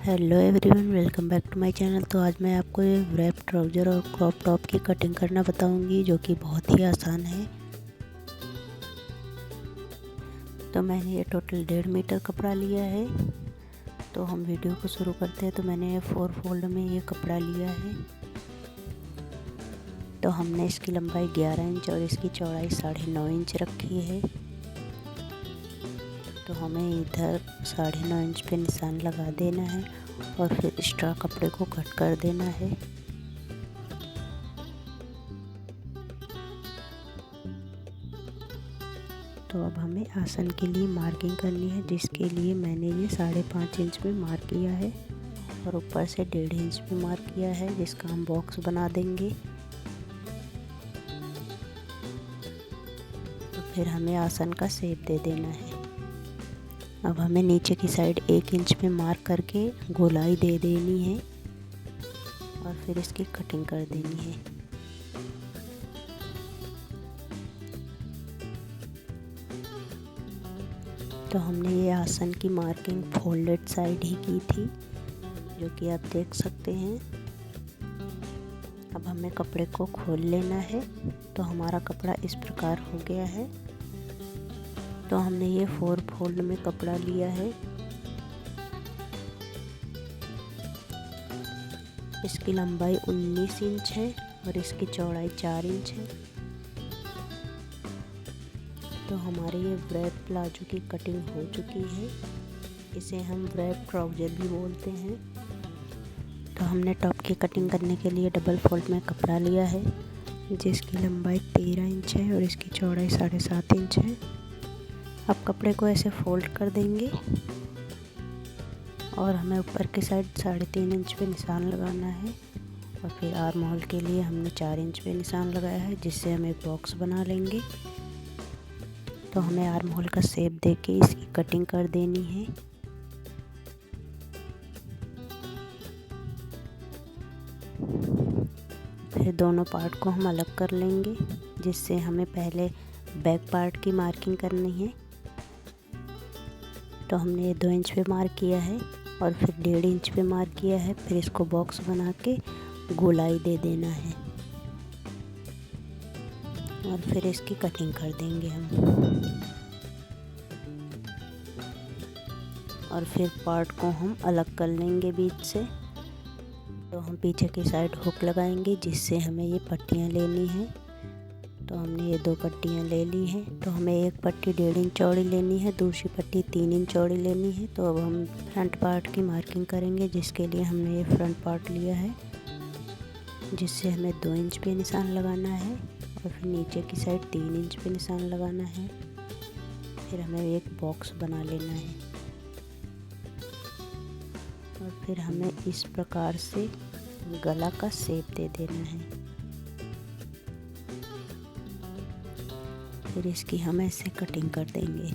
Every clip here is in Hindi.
Hello everyone, welcome back to my channel. तो आज मैं आपको ये रैप ट्राउज़र और क्रॉप टॉप की कटिंग करना बताऊंगी, जो कि बहुत ही आसान है। तो मैंने ये टोटल 1.5 मीटर कपड़ा लिया है। तो हम वीडियो को शुरू करते हैं। तो मैंने ये 4 फोल्ड में ये कपड़ा लिया है। तो हमने इसकी लंबाई 11 इंच और इसकी चौड़ाई 9.5 इंच रखी है। तो हमें इधर 9.5 इंच पे निशान लगा देना है और फिर एक्स्ट्रा कपड़े को कट कर देना है। तो अब हमें आसन के लिए मार्किंग करनी है, जिसके लिए मैंने ये 5.5 इंच में मार्क किया है और ऊपर से 1.5 इंच में मार्क किया है, जिसका हम बॉक्स बना देंगे। तो फिर हमें आसन का शेप दे देना है। अब हमें नीचे की साइड 1 इंच पे मार्क करके गोलाई दे देनी है और फिर इसकी कटिंग कर देनी है। तो हमने ये आसन की मार्किंग फोल्डेड साइड ही की थी, जो कि आप देख सकते हैं। अब हमें कपड़े को खोल लेना है। तो हमारा कपड़ा इस प्रकार हो गया है। तो हमने ये 4 फोल्ड में कपड़ा लिया है। इसकी लंबाई 19 इंच है और इसकी चौड़ाई 4 इंच है। तो हमारे ये व्रैप प्लाजो की कटिंग हो चुकी है। इसे हम व्रैप ट्राउज़र भी बोलते हैं। तो हमने टॉप की कटिंग करने के लिए डबल फोल्ड में कपड़ा लिया है, जिसकी लंबाई 13 इंच है और इसकी चौड़ाई 7.5 इंच है। अब कपड़े को ऐसे फोल्ड कर देंगे और हमें ऊपर की साइड 3.5 इंच पे निशान लगाना है और फिर आर्म होल के लिए हमने 4 इंच पे निशान लगाया है, जिससे हम एक बॉक्स बना लेंगे। तो हमें आर्म होल का शेप देके इसकी कटिंग कर देनी है। फिर दोनों पार्ट को हम अलग कर लेंगे, जिससे हमें पहले बैक पार्ट की मार्किंग करनी है। तो हमने 2 इंच पे मार्क किया है और फिर 1.5 इंच पे मार्क किया है। फिर इसको बॉक्स बना के गोलाई दे देना है और फिर इसकी कटिंग कर देंगे हम। और फिर पार्ट को हम अलग कर लेंगे बीच से। तो हम पीछे की साइड हुक लगाएंगे, जिससे हमें ये पट्टियाँ लेनी है। तो हमने ये 2 पट्टियाँ ले ली हैं। तो हमें एक पट्टी 1.5 इंच चौड़ी लेनी है, दूसरी पट्टी 3 इंच चौड़ी लेनी है। तो अब हम फ्रंट पार्ट की मार्किंग करेंगे, जिसके लिए हमने ये फ्रंट पार्ट लिया है, जिससे हमें 2 इंच पे निशान लगाना है और फिर नीचे की साइड 3 इंच पे निशान लगाना है। फिर हमें एक बॉक्स बना लेना है और फिर हमें इस प्रकार से गला का शेप दे देना है। फिर इसकी हम ऐसे कटिंग कर देंगे।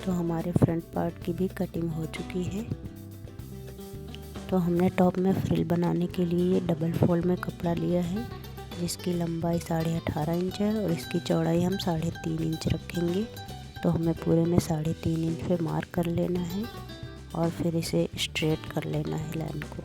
तो हमारे फ्रंट पार्ट की भी कटिंग हो चुकी है। तो हमने टॉप में फ्रिल बनाने के लिए ये डबल फोल्ड में कपड़ा लिया है, जिसकी लंबाई 18.5 इंच है और इसकी चौड़ाई हम 3.5 इंच रखेंगे। तो हमें पूरे में 3.5 इंच पे मार्क कर लेना है और फिर इसे स्ट्रेट कर लेना है लाइन को।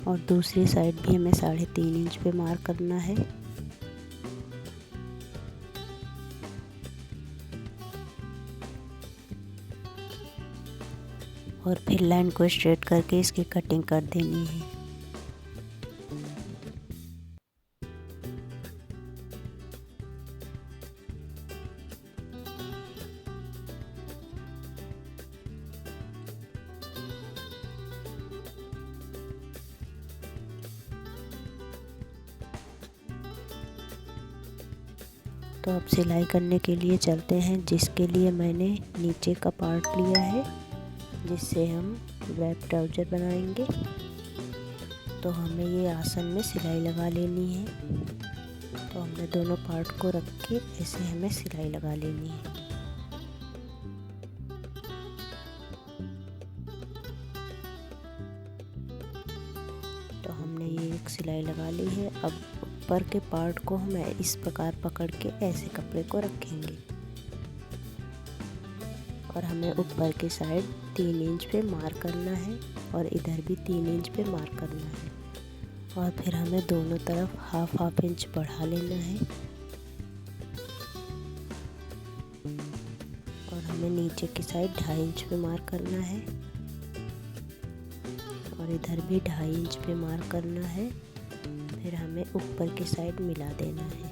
और दूसरी साइड भी हमें 3.5 इंच पे मार्क करना है। और फिर लाइन को स्ट्रेट करके इसकी कटिंग कर देनी है। तो अब सिलाई करने के लिए चलते हैं, जिसके लिए मैंने नीचे का पार्ट लिया है, जिससे हम रैप ट्राउज़र बनाएंगे। तो हमें ये आसन में सिलाई लगा लेनी है। तो हमने दोनों पार्ट को रख के ऐसे हमें सिलाई लगा लेनी है। एक सिलाई लगा ली है। अब ऊपर के पार्ट को हम इस प्रकार पकड़ के ऐसे कपड़े को रखेंगे और हमें ऊपर की साइड 3 इंच पे मार्क करना है और इधर भी 3 इंच पे मार्क करना है और फिर हमें दोनों तरफ हाफ इंच बढ़ा लेना है और हमें नीचे की साइड 2.5 इंच पे मार्क करना है और इधर भी 2.5 इंच पे मार्क करना है। फिर हमें ऊपर की साइड मिला देना है।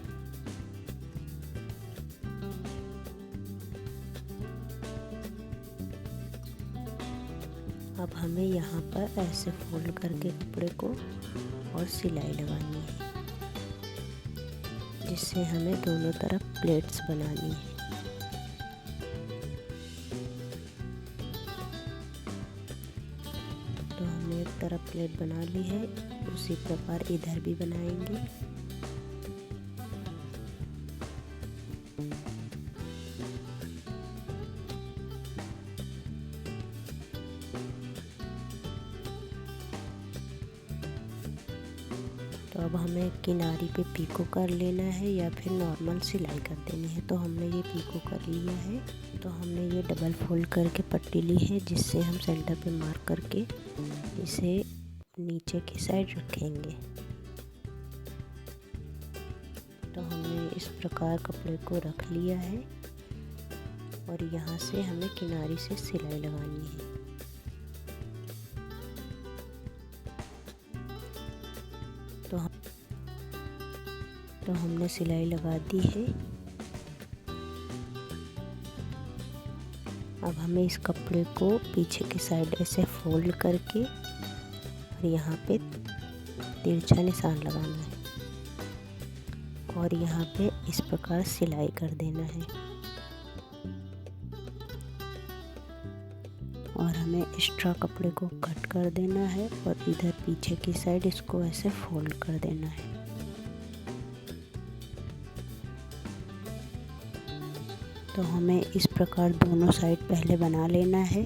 अब हमें यहाँ पर ऐसे फोल्ड करके कपड़े को और सिलाई लगानी है, जिससे हमें दोनों तरफ प्लेट्स बनानी है। तो हमने एक तरफ प्लेट बना ली है, उसी प्रकार इधर भी बनाएंगे। तो अब हमें किनारी पे पीको कर लेना है या फिर नॉर्मल सिलाई कर देनी है। तो हमने ये पीको कर लिया है। तो हमने ये डबल फोल्ड करके पट्टी ली है, जिससे हम सेंटर पे मार्क करके इसे नीचे की साइड रखेंगे। तो हमने इस प्रकार कपड़े को रख लिया है और यहाँ से हमें किनारी से सिलाई लगानी है। तो हमने सिलाई लगा दी है। अब हमें इस कपड़े को पीछे की साइड ऐसे फोल्ड करके और यहाँ पे तिरछा निशान लगाना है और यहाँ पे इस प्रकार सिलाई कर देना है और हमें एक्स्ट्रा कपड़े को कट कर देना है और इधर पीछे की साइड इसको ऐसे फोल्ड कर देना है। तो हमें इस प्रकार दोनों साइड पहले बना लेना है।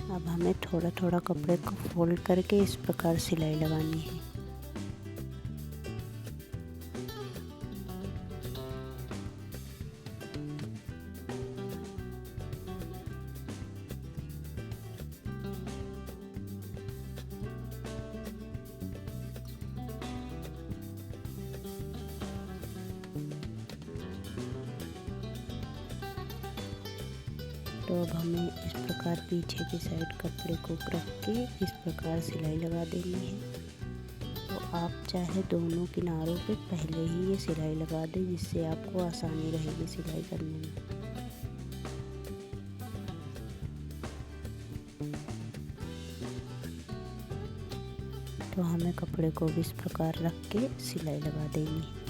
अब हमें थोड़ा थोड़ा कपड़े को फोल्ड करके इस प्रकार सिलाई लगानी है। तो अब हमें इस प्रकार पीछे की साइड कपड़े को रख के इस प्रकार सिलाई लगा देनी है। तो आप चाहे दोनों किनारों पे पहले ही ये सिलाई लगा दें, जिससे आपको आसानी रहेगी सिलाई करने में। तो हमें कपड़े को भी इस प्रकार रख के सिलाई लगा देनी है।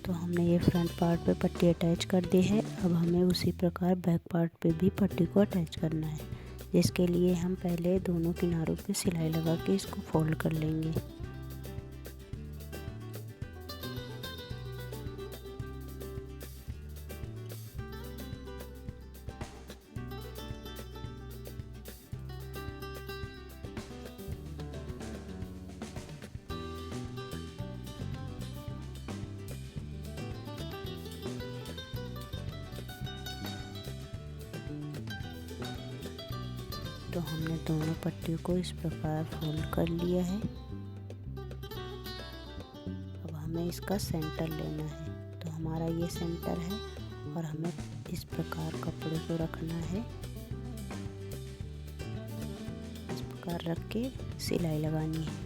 तो हमने ये फ्रंट पार्ट पे पट्टी अटैच कर दी है। अब हमें उसी प्रकार बैक पार्ट पे भी पट्टी को अटैच करना है, जिसके लिए हम पहले दोनों किनारों पे सिलाई लगा के इसको फोल्ड कर लेंगे। तो हमने दोनों पट्टियों को इस प्रकार फोल्ड कर लिया है। अब हमें इसका सेंटर लेना है। तो हमारा ये सेंटर है और हमें इस प्रकार कपड़े को रखना है। इस प्रकार रख के सिलाई लगानी है।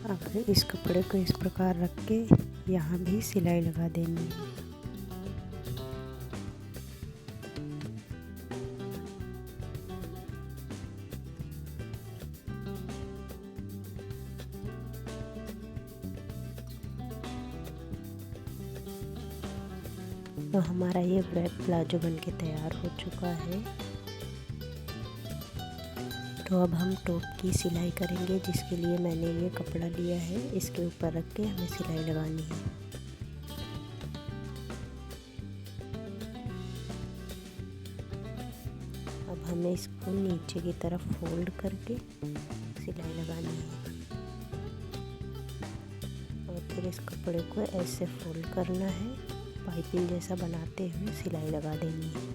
अब इस कपड़े को इस प्रकार रख के यहाँ भी सिलाई लगा देनी है। तो हमारा ये ब्रेड प्लाजो बनके तैयार हो चुका है। तो अब हम टॉप की सिलाई करेंगे, जिसके लिए मैंने ये कपड़ा लिया है, इसके ऊपर रख के हमें सिलाई लगानी है। अब हमें इसको नीचे की तरफ फोल्ड करके सिलाई लगानी है और फिर इस कपड़े को ऐसे फोल्ड करना है, पाइपिंग जैसा बनाते हुए सिलाई लगा देनी है।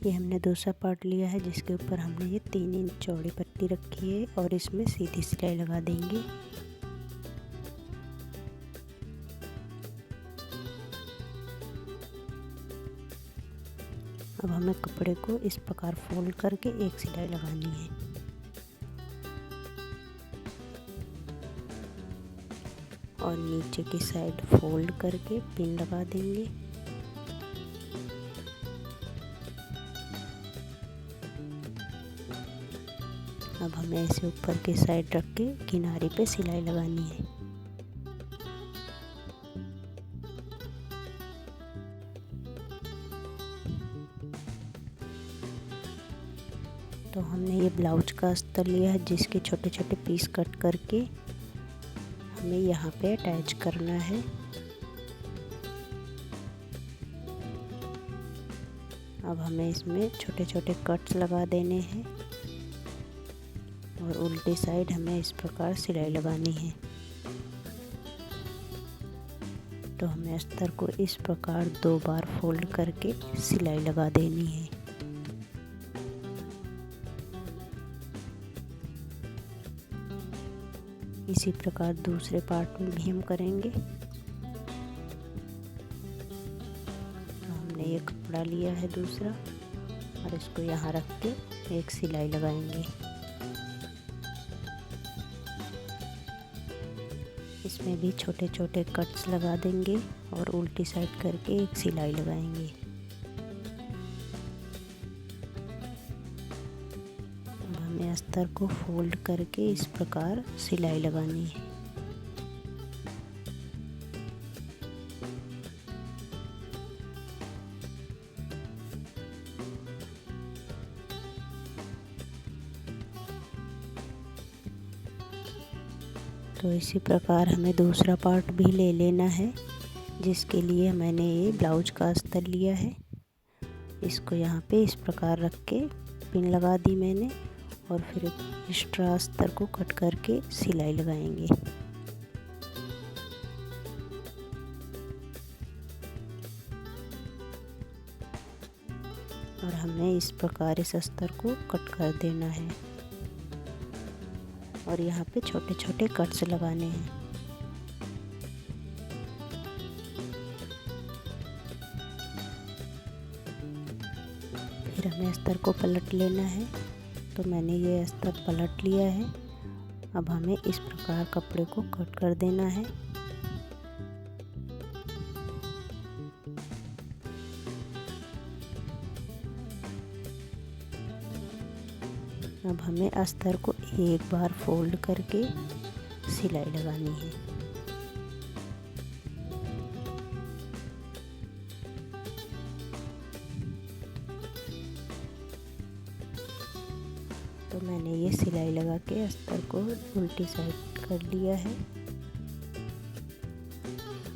ये हमने दूसरा पार्ट लिया है, जिसके ऊपर हमने ये 3 इंच चौड़ी पट्टी रखी है और इसमें सीधी सिलाई लगा देंगे। अब हमें कपड़े को इस प्रकार फोल्ड करके एक सिलाई लगानी है। और नीचे की साइड फोल्ड करके पिन लगा देंगे। अब हमें ऐसे ऊपर की साइड रख के किनारे पे सिलाई लगानी है। तो हमने ये ब्लाउज का अस्तर लिया है, जिसके छोटे छोटे पीस कट करके हमें यहाँ पे अटैच करना है। अब हमें इसमें छोटे छोटे कट्स लगा देने हैं और उल्टी साइड हमें इस प्रकार सिलाई लगानी है। तो हमें अस्तर को इस प्रकार 2 बार फोल्ड करके सिलाई लगा देनी है। इसी प्रकार दूसरे पार्ट में भी हम करेंगे। तो हमने ये कपड़ा लिया है दूसरा और इसको यहाँ रख के एक सिलाई लगाएंगे। इसमें भी छोटे छोटे कट्स लगा देंगे और उल्टी साइड करके एक सिलाई लगाएंगे। अब हमें अस्तर को फोल्ड करके इस प्रकार सिलाई लगानी है। तो इसी प्रकार हमें दूसरा पार्ट भी ले लेना है, जिसके लिए मैंने ये ब्लाउज का अस्तर लिया है। इसको यहाँ पे इस प्रकार रख के पिन लगा दी मैंने और फिर एक्स्ट्रा अस्तर को कट करके सिलाई लगाएंगे। और हमें इस प्रकार इस अस्तर को कट कर देना है और यहाँ पे छोटे छोटे कट्स लगाने हैं। फिर हमें अस्तर को पलट लेना है। तो मैंने ये अस्तर पलट लिया है। अब हमें इस प्रकार कपड़े को कट कर देना है। अब हमें अस्तर को एक बार फोल्ड करके सिलाई लगानी है। तो मैंने ये सिलाई लगा के अस्तर को उल्टी साइड कर लिया है।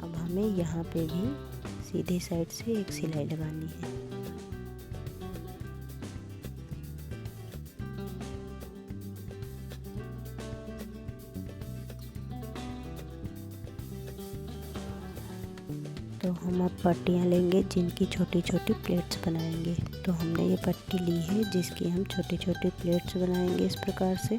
अब हमें यहाँ पे भी सीधी साइड से एक सिलाई लगानी है। तो हम अब पट्टियाँ लेंगे, जिनकी छोटी छोटी प्लेट्स बनाएंगे। तो हमने ये पट्टी ली है, जिसकी हम छोटी छोटी प्लेट्स बनाएंगे इस प्रकार से।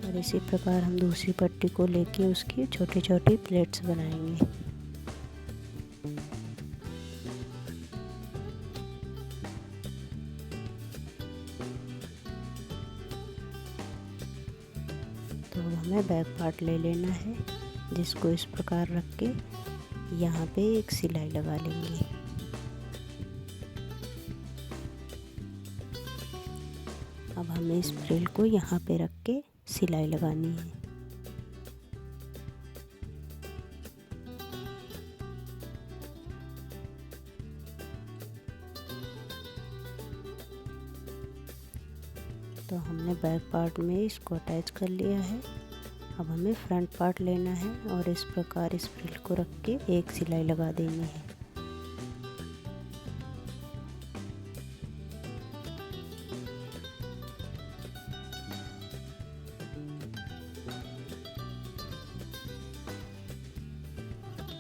और इसी प्रकार हम दूसरी पट्टी को लेके उसकी छोटी छोटी प्लेट्स बनाएंगे। तो हमें बैक पार्ट ले लेना है, जिसको इस प्रकार रख के यहाँ पे एक सिलाई लगा लेंगे। अब हमें इस फ्रिल को यहाँ पे रख के सिलाई लगानी है। तो हमने बैक पार्ट में इसको अटैच कर लिया है। अब हमें फ्रंट पार्ट लेना है और इस प्रकार इस फ्रिल को रख के एक सिलाई लगा देनी है।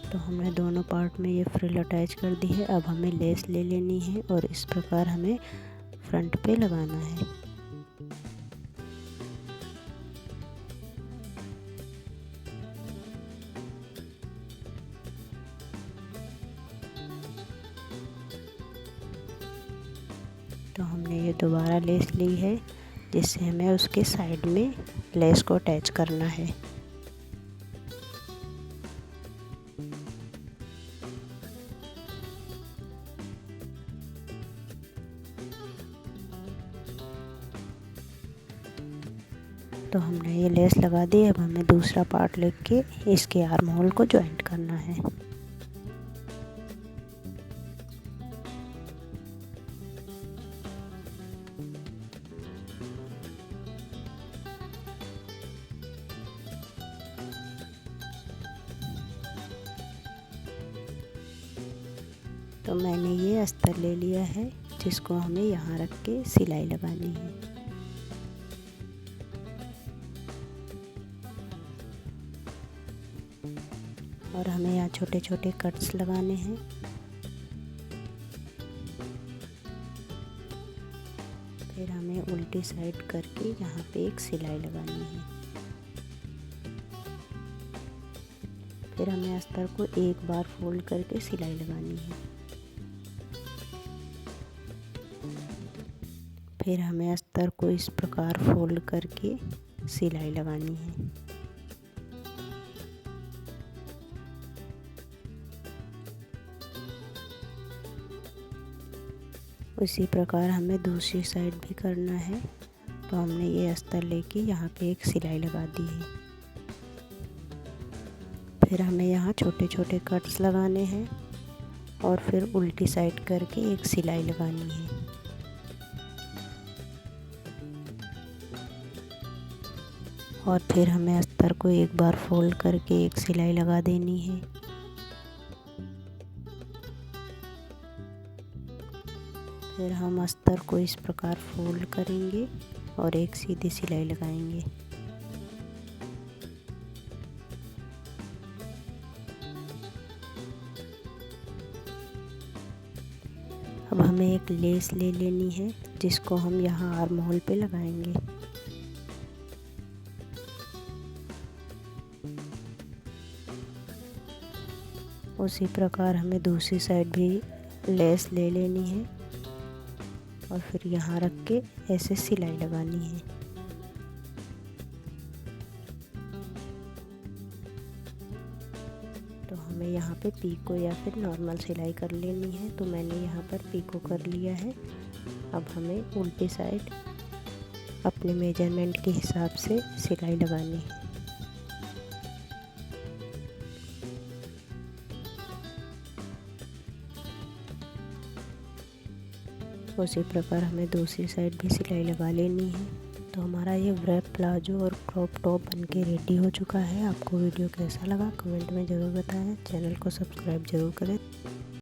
तो हमने दोनों पार्ट में ये फ्रिल अटैच कर दी है। अब हमें लेस ले लेनी है और इस प्रकार हमें फ्रंट पे लगाना है। तो हमने ये दोबारा लेस ली है जिससे हमें उसके साइड में लेस को अटैच करना है। तो हमने ये लेस लगा दी। अब हमें दूसरा पार्ट लेके इसके आर्म होल को जॉइंट करना है। तो मैंने ये अस्तर ले लिया है जिसको हमें यहाँ रख के सिलाई लगानी है। और हमें यहाँ छोटे छोटे कट्स लगाने हैं। फिर हमें उल्टी साइड करके यहाँ पे एक सिलाई लगानी है। फिर हमें अस्तर को एक बार फोल्ड करके सिलाई लगानी है। फिर हमें अस्तर को इस प्रकार फोल्ड करके सिलाई लगानी है। उसी प्रकार हमें दूसरी साइड भी करना है। तो हमने ये अस्तर लेके यहाँ पे एक सिलाई लगा दी है। फिर हमें यहाँ छोटे छोटे कट्स लगाने हैं और फिर उल्टी साइड करके एक सिलाई लगानी है। और फिर हमें अस्तर को एक बार फोल्ड करके एक सिलाई लगा देनी है। फिर हम अस्तर को इस प्रकार फोल्ड करेंगे और एक सीधी सिलाई लगाएंगे। अब हमें एक लेस ले लेनी है जिसको हम यहाँ आर्म होल पे लगाएंगे। उसी प्रकार हमें दूसरी साइड भी लेस ले लेनी है और फिर यहाँ रख के ऐसे सिलाई लगानी है। तो हमें यहाँ पे पीको या फिर नॉर्मल सिलाई कर लेनी है। तो मैंने यहाँ पर पीको कर लिया है। अब हमें उल्टी साइड अपने मेजरमेंट के हिसाब से सिलाई लगानी है। उसी प्रकार हमें दूसरी साइड भी सिलाई लगा लेनी है। तो हमारा ये व्रैप प्लाजो और क्रॉप टॉप बनके रेडी हो चुका है। आपको वीडियो कैसा लगा कमेंट में ज़रूर बताएं। चैनल को सब्सक्राइब ज़रूर करें।